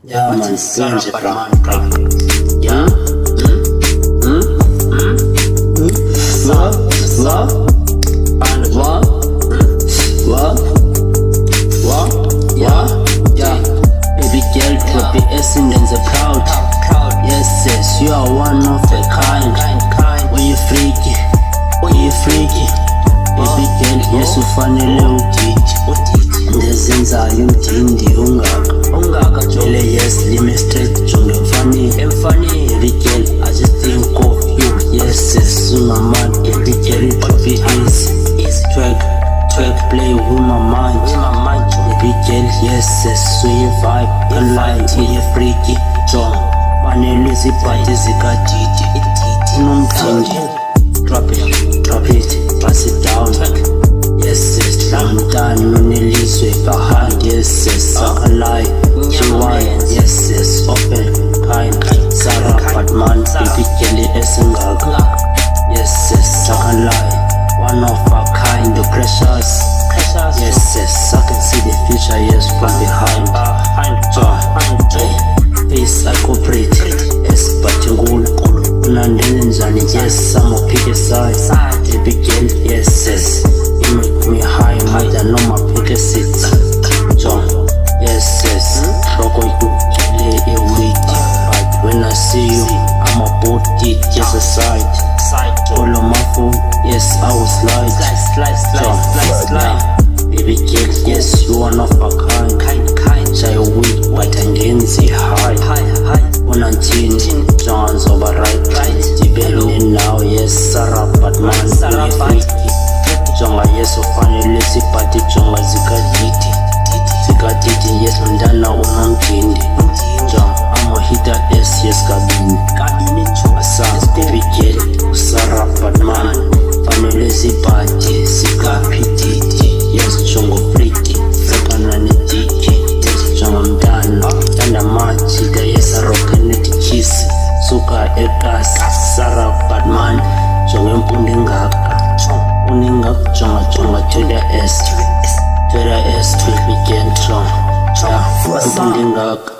Yeah, man, strange, bra. Yeah. Yeah. Baby girl, drop your ass and then proud. Yes, yes, you are one of a kind. When you freaky, baby girl, yes, ufanele udidi. Ndezenzayo umdindi ungaka Mele yes, lime straight jonge mfani. Baby girl, I just think of you. Yes, yes, you my man. Baby girl, drop it easy. Twerk, play with my mind. Baby girl, yes, yes, so you vibe. And like, you freaky, John. Fanele zipati zikadidi. Unomdindi. Drop it, pass it down. Yes, yes, I'm done. Unelizwe behind. Yes, yes, I lie. G1, yes, yes, open, kind. Sarah, but man, baby girl, esengaka. Yes, yes, I lie. One of a kind, the precious. Yes, yes, I can see the future, yes, from behind. Face, I cooperate. Yes, but you go. Unandenjani, yes, I'm a pick aside. Baby girl, yes, yes. You make me high, more than on my pick seat. John, yes, yes. Rocko you, lay a week. But when I see you, I'm about it, just aside. All on my phone, yes, I was slide. Baby girl, yes, you are not a kind. Shy weak, but I didn't see high. One and chin, John's over right. Depending now, yes, Sarah, but man, really freaky. Jonga, yes, so funny, lazy party, Jonga, Zikaditi, yes, Mundana, Unamkindi. John, I'm a hitter, yes, Kabini. Baby girl, Sarah, but man, funny, lazy party, Zikapititi, yes, Jongo, freaky, Sakana, Nitiki, yes, Jonga, Mdana, Tanda Machi, yes, Rokaneti, kiss, Suka, Ekas, Sarah, but man, Jonga, Pundingaka. Chonga to the S, baby girl, yeah,